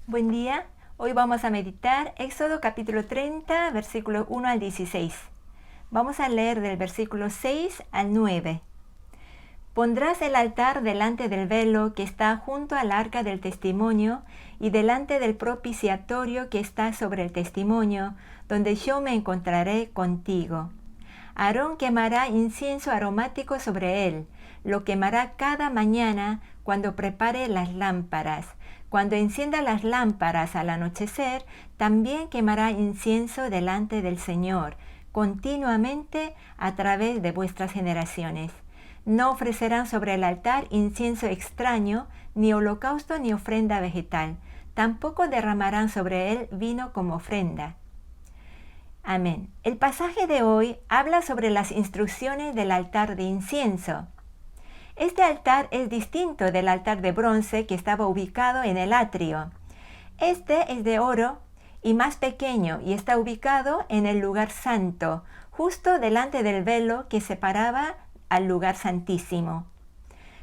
Buen día, hoy vamos a meditar Éxodo capítulo 30, versículo 1 al 16. Vamos a leer del versículo 6 al 9. Pondrás el altar delante del velo que está junto al arca del testimonio y delante del propiciatorio que está sobre el testimonio, donde yo me encontraré contigo. Aarón quemará incienso aromático sobre él, lo quemará cada mañana cuando prepare las lámparas. Cuando encienda las lámparas al anochecer, también quemará incienso delante del Señor, continuamente a través de vuestras generaciones. No ofrecerán sobre el altar incienso extraño, ni holocausto ni ofrenda vegetal. Tampoco derramarán sobre él vino como ofrenda. Amén. El pasaje de hoy habla sobre las instrucciones del altar de incienso. Este altar es distinto del altar de bronce que estaba ubicado en el atrio. Este es de oro y más pequeño y está ubicado en el lugar santo, justo delante del velo que separaba al lugar santísimo.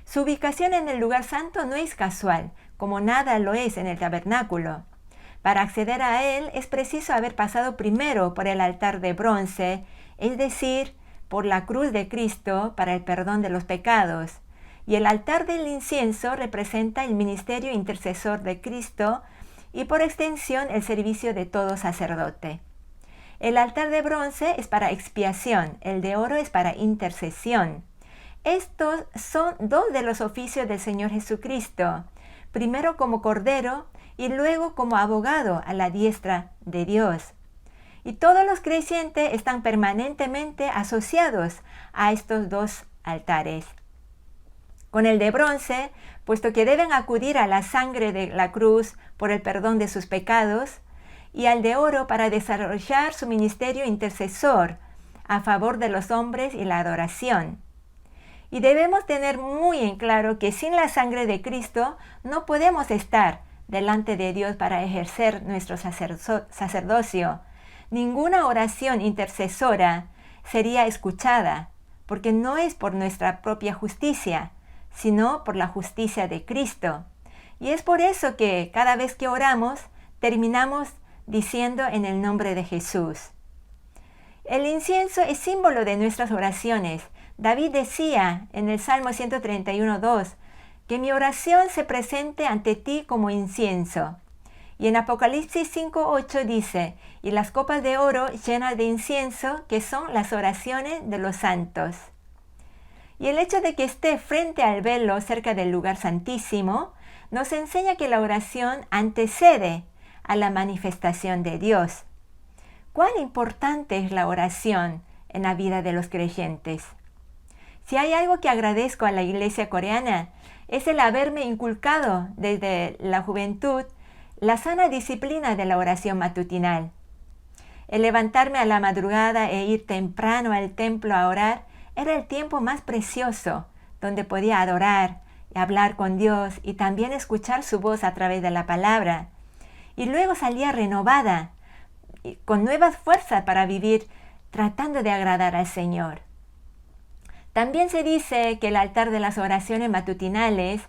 Su ubicación en el lugar santo no es casual, como nada lo es en el tabernáculo. Para acceder a él es preciso haber pasado primero por el altar de bronce, es decir, por la cruz de Cristo para el perdón de los pecados. Y el altar del incienso representa el ministerio intercesor de Cristo y por extensión el servicio de todo sacerdote. El altar de bronce es para expiación, el de oro es para intercesión. Estos son dos de los oficios del Señor Jesucristo, primero como Cordero y luego como abogado a la diestra de Dios. Y todos los creyentes están permanentemente asociados a estos dos altares. Con el de bronce, puesto que deben acudir a la sangre de la cruz por el perdón de sus pecados, y al de oro para desarrollar su ministerio intercesor a favor de los hombres y la adoración. Y debemos tener muy en claro que sin la sangre de Cristo no podemos estar delante de Dios para ejercer nuestro sacerdocio. Ninguna oración intercesora sería escuchada, porque no es por nuestra propia justicia, sino por la justicia de Cristo. Y es por eso que cada vez que oramos, terminamos diciendo en el nombre de Jesús. El incienso es símbolo de nuestras oraciones. David decía en el Salmo 131:2, que mi oración se presente ante ti como incienso. Y en Apocalipsis 5:8 dice, y las copas de oro llenas de incienso, que son las oraciones de los santos. Y el hecho de que esté frente al velo cerca del lugar santísimo nos enseña que la oración antecede a la manifestación de Dios. ¿Cuán importante es la oración en la vida de los creyentes? Si hay algo que agradezco a la Iglesia coreana, es el haberme inculcado desde la juventud la sana disciplina de la oración matutinal. El levantarme a la madrugada e ir temprano al templo a orar era el tiempo más precioso, donde podía adorar y hablar con Dios y también escuchar su voz a través de la palabra. Y luego salía renovada, con nuevas fuerzas para vivir tratando de agradar al Señor. También se dice que el altar de las oraciones matutinales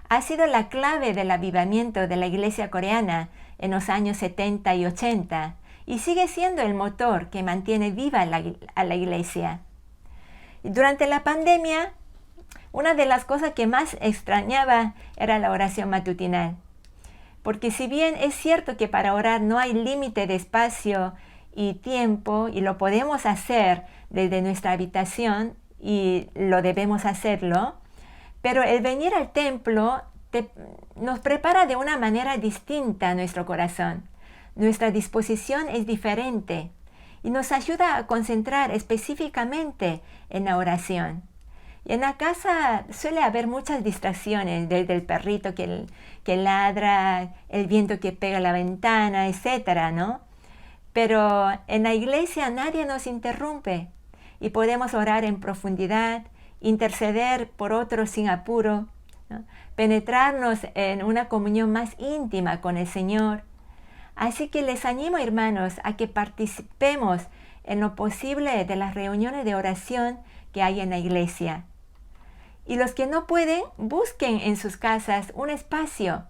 ha sido la clave del avivamiento de la Iglesia coreana en los años 70 y 80 y sigue siendo el motor que mantiene viva a la Iglesia. Durante la pandemia, una de las cosas que más extrañaba era la oración matutinal. Porque si bien es cierto que para orar no hay límite de espacio y tiempo, y lo podemos hacer desde nuestra habitación, y lo debemos hacerlo, pero el venir al templo nos prepara de una manera distinta a nuestro corazón. Nuestra disposición es diferente y nos ayuda a concentrar específicamente en la oración. Y en la casa suele haber muchas distracciones, desde el perrito que ladra, el viento que pega a la ventana, etc., ¿no? Pero en la iglesia nadie nos interrumpe y podemos orar en profundidad, interceder por otros sin apuro, ¿no? Penetrarnos en una comunión más íntima con el Señor. Así que les animo, hermanos, a que participemos en lo posible de las reuniones de oración que hay en la iglesia. Y los que no pueden, busquen en sus casas un espacio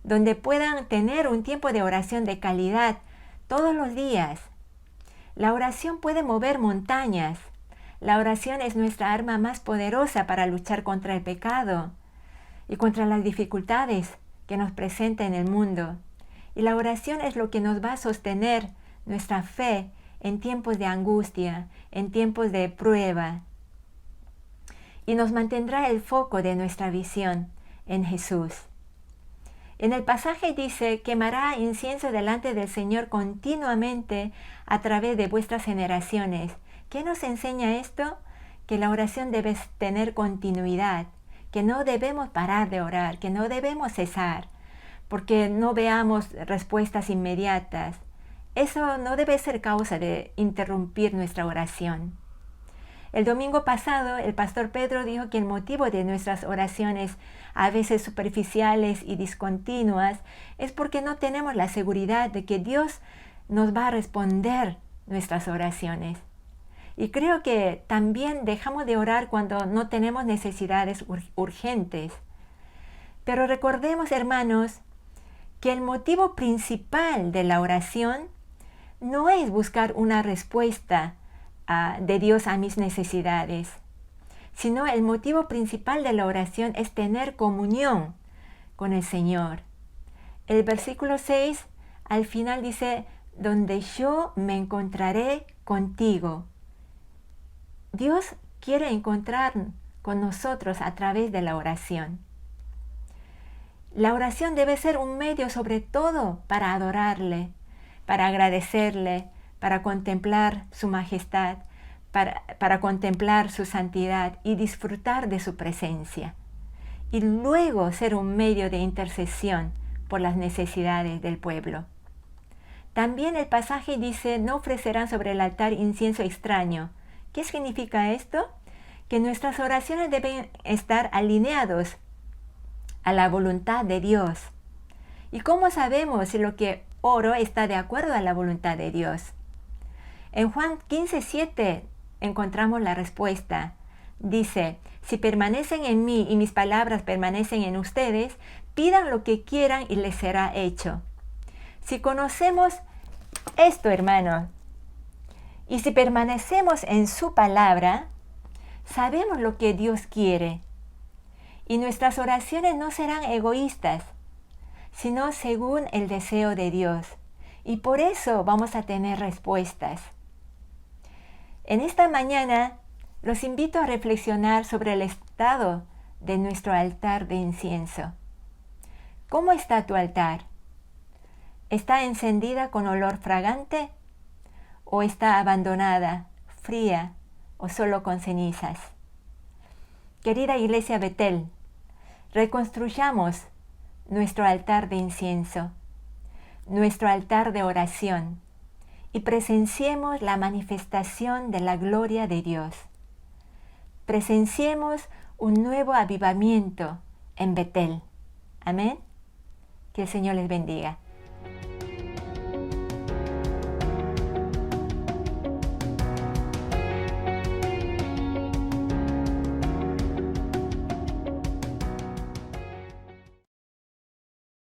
donde puedan tener un tiempo de oración de calidad todos los días. La oración puede mover montañas. La oración es nuestra arma más poderosa para luchar contra el pecado y contra las dificultades que nos presenta en el mundo. Y la oración es lo que nos va a sostener nuestra fe en tiempos de angustia, en tiempos de prueba. Y nos mantendrá el foco de nuestra visión en Jesús. En el pasaje dice, quemará incienso delante del Señor continuamente a través de vuestras generaciones. ¿Qué nos enseña esto? Que la oración debe tener continuidad, que no debemos parar de orar, que no debemos cesar, porque no veamos respuestas inmediatas. Eso no debe ser causa de interrumpir nuestra oración. El domingo pasado, el pastor Pedro dijo que el motivo de nuestras oraciones, a veces superficiales y discontinuas, es porque no tenemos la seguridad de que Dios nos va a responder nuestras oraciones. Y creo que también dejamos de orar cuando no tenemos necesidades urgentes. Pero recordemos, hermanos, que el motivo principal de la oración no es buscar una respuesta de Dios a mis necesidades, sino el motivo principal de la oración es tener comunión con el Señor. El versículo 6 al final dice, donde yo me encontraré contigo. Dios quiere encontrar con nosotros a través de la oración. La oración debe ser un medio sobre todo para adorarle, para agradecerle, para contemplar su majestad, para contemplar su santidad y disfrutar de su presencia. Y luego ser un medio de intercesión por las necesidades del pueblo. También el pasaje dice, no ofrecerán sobre el altar incienso extraño. ¿Qué significa esto? Que nuestras oraciones deben estar alineados a la voluntad de Dios. ¿Y cómo sabemos si lo que oro está de acuerdo a la voluntad de Dios? En Juan 15:7 encontramos la respuesta. Dice, si permanecen en mí y mis palabras permanecen en ustedes, pidan lo que quieran y les será hecho. Si conocemos esto, hermanos, y si permanecemos en su palabra, sabemos lo que Dios quiere. Y nuestras oraciones no serán egoístas, sino según el deseo de Dios. Y por eso vamos a tener respuestas. En esta mañana los invito a reflexionar sobre el estado de nuestro altar de incienso. ¿Cómo está tu altar? ¿Está encendida con olor fragante? ¿O está abandonada, fría o solo con cenizas? Querida Iglesia Betel, reconstruyamos nuestro altar de incienso, nuestro altar de oración, y presenciemos la manifestación de la gloria de Dios. Presenciemos un nuevo avivamiento en Betel. Amén. Que el Señor les bendiga.